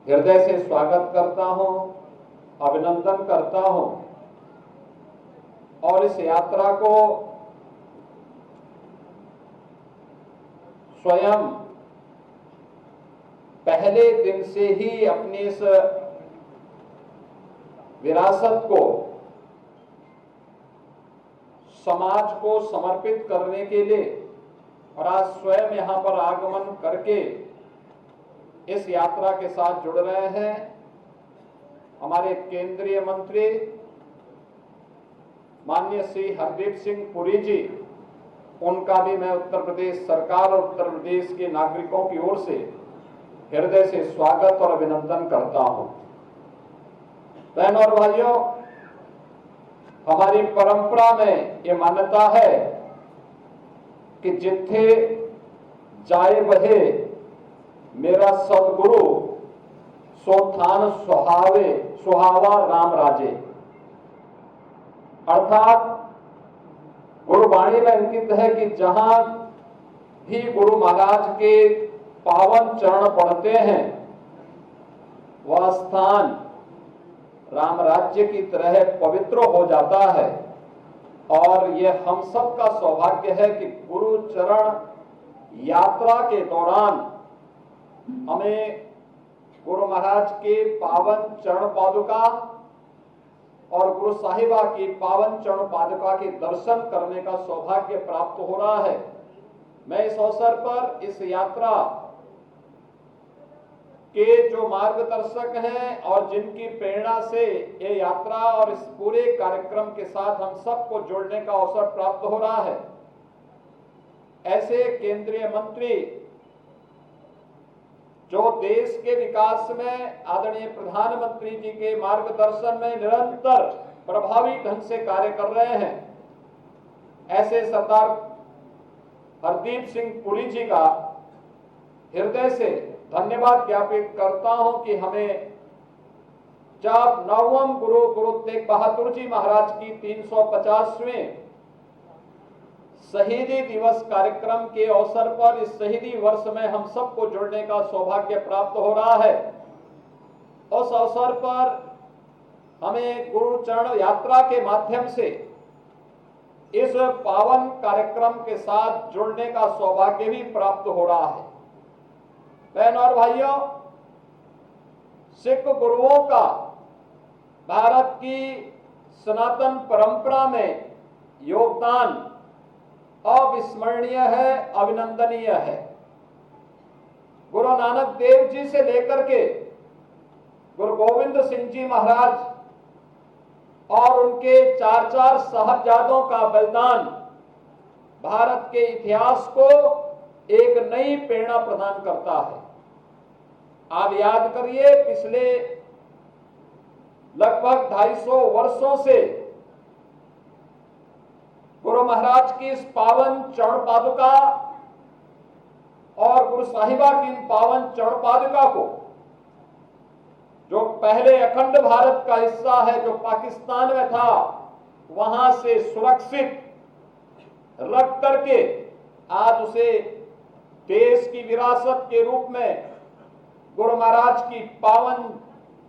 हृदय से स्वागत करता हूं, अभिनंदन करता हूं और इस यात्रा को स्वयं पहले दिन से ही अपनी इस विरासत को समाज को समर्पित करने के लिए और आज स्वयं यहां पर आगमन करके इस यात्रा के साथ जुड़ रहे हैं हमारे केंद्रीय मंत्री माननीय श्री हरदीप सिंह पुरी जी। उनका भी मैं उत्तर प्रदेश सरकार और उत्तर प्रदेश के नागरिकों की ओर से हृदय से स्वागत और अभिनंदन करता हूं। बहनों और भाइयों, हमारी परंपरा में ये मान्यता है कि जिथे जाए बहे मेरा सदगुरु सो थान सुहावा राम राजे। अर्थात गुरुवाणी में अंकित है कि जहां भी गुरु महाराज के पावन चरण पड़ते हैं वह स्थान राम राज्य की तरह पवित्र हो जाता है। और यह हम सब का सौभाग्य है कि गुरु चरण यात्रा के दौरान हमें गुरु महाराज के पावन चरण पादुका और गुरु साहिबा की पावन चरण पादुका के दर्शन करने का सौभाग्य प्राप्त हो रहा है। मैं इस अवसर पर इस यात्रा के जो मार्गदर्शक हैं और जिनकी प्रेरणा से ये यात्रा और इस पूरे कार्यक्रम के साथ हम सबको जोड़ने का अवसर प्राप्त हो रहा है, ऐसे केंद्रीय मंत्री जो देश के विकास में आदरणीय प्रधानमंत्री जी के मार्गदर्शन में निरंतर प्रभावी ढंग से कार्य कर रहे हैं, ऐसे सरदार हरदीप सिंह पुरी जी का हृदय से धन्यवाद ज्ञापित करता हूं कि हमें जब 9वें गुरु तेग बहादुर जी महाराज की 350वें शहीदी दिवस कार्यक्रम के अवसर पर इस शहीदी वर्ष में हम सबको जुड़ने का सौभाग्य प्राप्त हो रहा है। उस अवसर पर हमें गुरु चरण यात्रा के माध्यम से इस पावन कार्यक्रम के साथ जुड़ने का सौभाग्य भी प्राप्त हो रहा है। बहनों और भाइयों, सिख गुरुओं का भारत की सनातन परंपरा में योगदान अविस्मरणीय है, अभिनंदनीय है। गुरु नानक देव जी से लेकर के गुरु गोविंद सिंह जी महाराज और उनके चार साहबजादों का बलिदान भारत के इतिहास को एक नई प्रेरणा प्रदान करता है। आप याद करिए, पिछले लगभग 250 वर्षों से गुरु महाराज की इस पावन चरण पादुका और गुरु साहिबा की इन पावन चरण पादुका को, जो पहले अखंड भारत का हिस्सा है जो पाकिस्तान में था, वहां से सुरक्षित रख करके आज उसे देश की विरासत के रूप में गुरु महाराज की पावन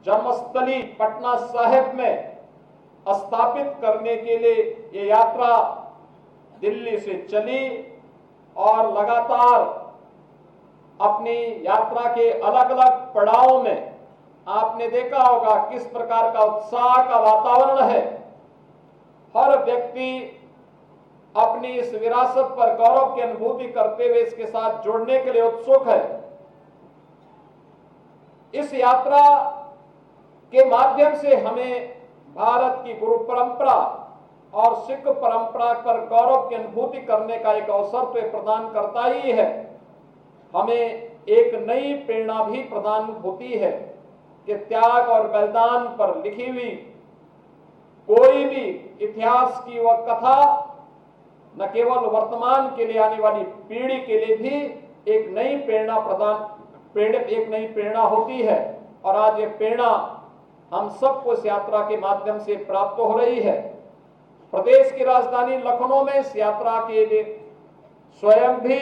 जन्मस्थली पटना साहिब में स्थापित करने के लिए ये यात्रा दिल्ली से चली और लगातार अपनी यात्रा के अलग अलग पड़ावों में आपने देखा होगा किस प्रकार का उत्साह का वातावरण है। हर व्यक्ति अपनी इस विरासत पर गौरव की अनुभूति करते हुए इसके साथ जुड़ने के लिए उत्सुक है। इस यात्रा के माध्यम से हमें भारत की गुरु परंपरा और सिख परंपरा पर गौरव की अनुभूति करने का एक अवसर तो प्रदान करता ही है, हमें एक नई प्रेरणा भी प्रदान होती है कि त्याग और बलिदान पर लिखी हुई कोई भी इतिहास की वह कथा न केवल वर्तमान के लिए आने वाली पीढ़ी के लिए भी एक नई प्रेरणा होती है। और आज ये प्रेरणा हम सबको इस यात्रा के माध्यम से प्राप्त हो रही है। प्रदेश की राजधानी लखनऊ में इस यात्रा के लिए स्वयं भी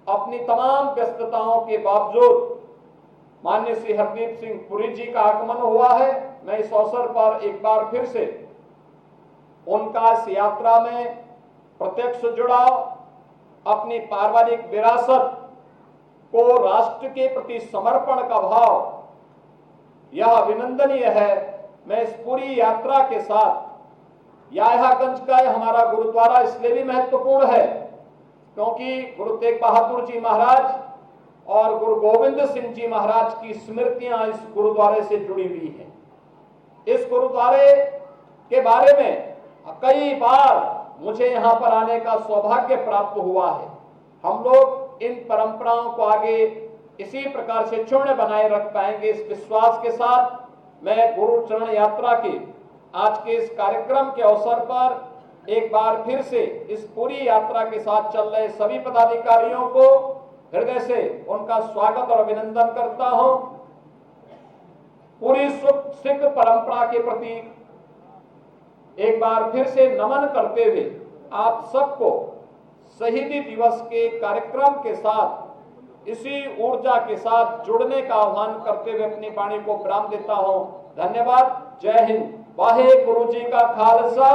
अपनी तमाम व्यस्तताओं के बावजूद माननीय श्री हरदीप सिंह पुरी जी का आगमन हुआ है। मैं इस अवसर पर एक बार फिर से उनका इस यात्रा में प्रत्यक्ष जुड़ाव, अपनी पारिवारिक विरासत को राष्ट्र के प्रति समर्पण का भाव, यह अभिनंदनीय है। मैं इस पूरी यात्रा के साथ याह्यागंज का हमारा गुरुद्वारा इसलिए भी महत्वपूर्ण है क्योंकि गुरु तेग बहादुर जी महाराज और गुरु गोविंद सिंह जी महाराज की स्मृतियां इस गुरुद्वारे से जुड़ी हुई हैं। इस गुरुद्वारे के बारे में कई बार मुझे यहां पर आने का सौभाग्य प्राप्त हुआ है। हम लोग इन परंपराओं को आगे इसी प्रकार से चूर्ण बनाए रख पाएंगे, इस विश्वास के साथ मैं गुरु चरण यात्रा के आज के इस कार्यक्रम के अवसर पर एक बार फिर से इस पूरी यात्रा के साथ चल रहे सभी पदाधिकारियों को हृदय से उनका स्वागत और अभिनंदन करता हूं। पूरी सिख परंपरा के प्रति एक बार फिर से नमन करते हुए आप सबको शहीदी दिवस के कार्यक्रम के साथ इसी ऊर्जा के साथ जुड़ने का आह्वान करते हुए अपनी वाणी को विराम देता हूं। धन्यवाद। जय हिंद। वाहे गुरु जी का खालसा।